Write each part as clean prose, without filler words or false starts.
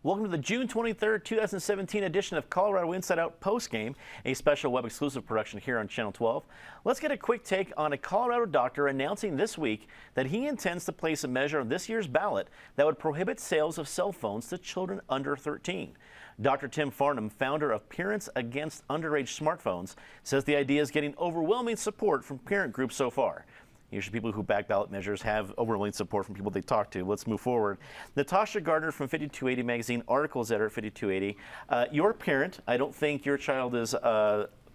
Welcome to the June 23rd, 2017 edition of Colorado Inside Out Postgame, a special web exclusive production here on Channel 12. Let's get a quick take on a Colorado doctor announcing this week that he intends to place a measure on this year's ballot that would prohibit sales of cell phones to children under 13. Dr. Tim Farnham, founder of Parents Against Underage Smartphones, says the idea is getting overwhelming support from parent groups so far. Usually people who back ballot measures have overwhelming support from people they talk to. Let's move forward. Natasha Gardner from 5280 magazine, articles editor at 5280. You're a parent. I don't think your child is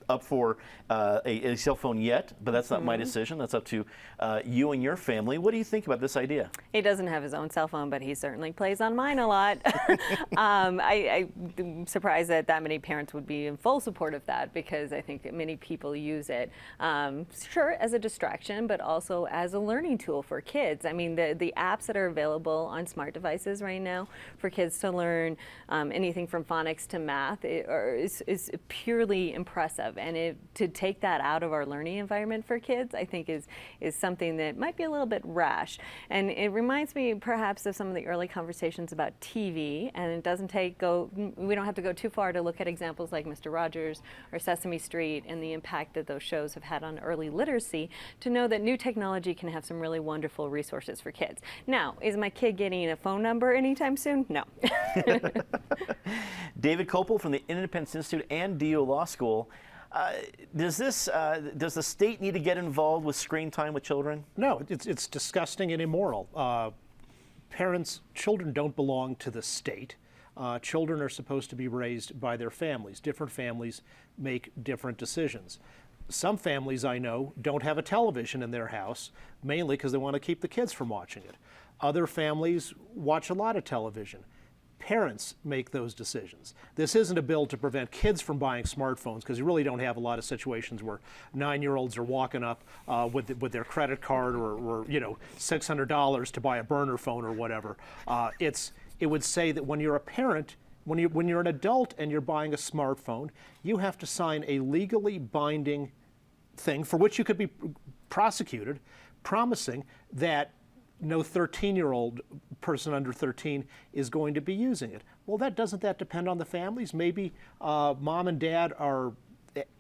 up for a cell phone yet, but that's not my decision. That's up to you and your family. What do you think about this idea? He doesn't have his own cell phone, but he certainly plays on mine a lot. I'm surprised that many parents would be in full support of that, because I think that many people use it, sure, as a distraction, but also as a learning tool for kids. I mean, the apps that are available on smart devices right now for kids to learn anything from phonics to math is purely impressive. And to take that out of our learning environment for kids, I think is something that might be a little bit rash. And it reminds me perhaps of some of the early conversations about TV, and it doesn't we don't have to go too far to look at examples like Mr. Rogers or Sesame Street and the impact that those shows have had on early literacy, to know that new technology can have some really wonderful resources for kids. Now, is my kid getting a phone number anytime soon? No. David Kopel from the Independence Institute and DU Law School. Does the state need to get involved with screen time with children? No, it's disgusting and immoral. Children don't belong to the state. Children are supposed to be raised by their families. Different families make different decisions. Some families I know don't have a television in their house, mainly because they want to keep the kids from watching it. Other families watch a lot of television. Parents make those decisions. This isn't a bill to prevent kids from buying smartphones, because you really don't have a lot of situations where 9-year-olds are walking up with their credit card or $600 to buy a burner phone or whatever. It would say that when you're a parent, when you're an adult and you're buying a smartphone, you have to sign a legally binding thing for which you could be prosecuted, promising that no 13-year-old person under 13 is going to be using it. Well, doesn't that depend on the families? Maybe mom and dad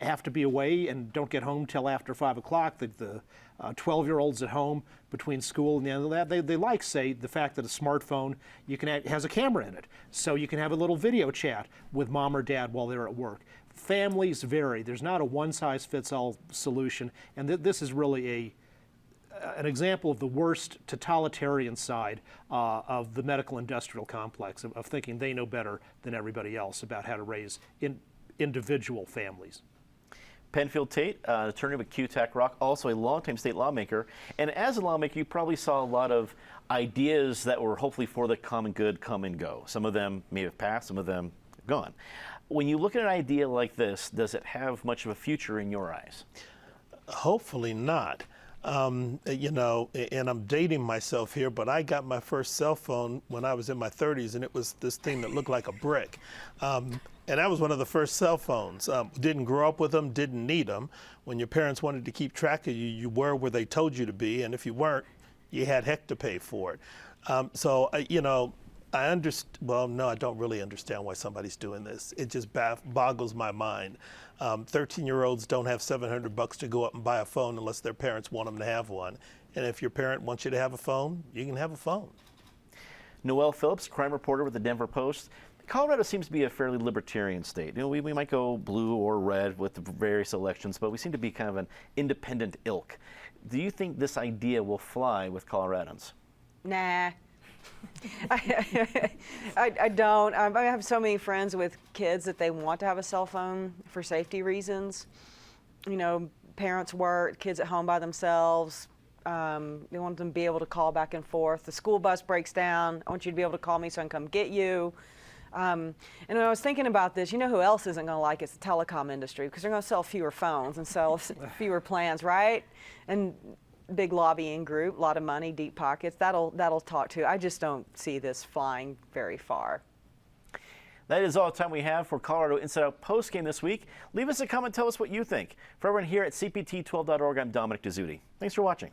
have to be away and don't get home till after 5 o'clock. The 12-year-olds at home between school and the end of that, they like, say, the fact that a smartphone has a camera in it, so you can have a little video chat with mom or dad while they're at work. Families vary. There's not a one-size-fits-all solution, and this is really an example of the worst totalitarian side of the medical industrial complex, of thinking they know better than everybody else about how to raise individual families. Penfield Tate, attorney with QTAC Rock, also a longtime state lawmaker. And as a lawmaker, you probably saw a lot of ideas that were hopefully for the common good come and go. Some of them may have passed, some of them have gone. When you look at an idea like this, does it have much of a future in your eyes? Hopefully not. And I'm dating myself here, but I got my first cell phone when I was in my 30s, and it was this thing that looked like a brick. And that was one of the first cell phones. Didn't grow up with them, didn't need them. When your parents wanted to keep track of you, you were where they told you to be, and if you weren't, you had heck to pay for it. I understand. Well, no, I don't really understand why somebody's doing this. It just boggles my mind. 13-year-olds don't have $700 to go up and buy a phone unless their parents want them to have one. And if your parent wants you to have a phone, you can have a phone. Noelle Phillips, crime reporter with the Denver Post. Colorado seems to be a fairly libertarian state. We might go blue or red with the various elections, but we seem to be kind of an independent ilk. Do you think this idea will fly with Coloradans? Nah. I don't. I have so many friends with kids that they want to have a cell phone for safety reasons. Parents work, kids at home by themselves. They want them to be able to call back and forth. The school bus breaks down. I want you to be able to call me so I can come get you. And when I was thinking about this, you know who else isn't going to like it? It's the telecom industry, because they're going to sell fewer phones and sell fewer plans, right? And big lobbying group, a lot of money, deep pockets. That'll talk to. I just don't see this flying very far. That is all the time we have for Colorado Inside Out Postgame this week. Leave us a comment, tell us what you think. For everyone here at CPT12.org, I'm Dominic Dezzutti. Thanks for watching.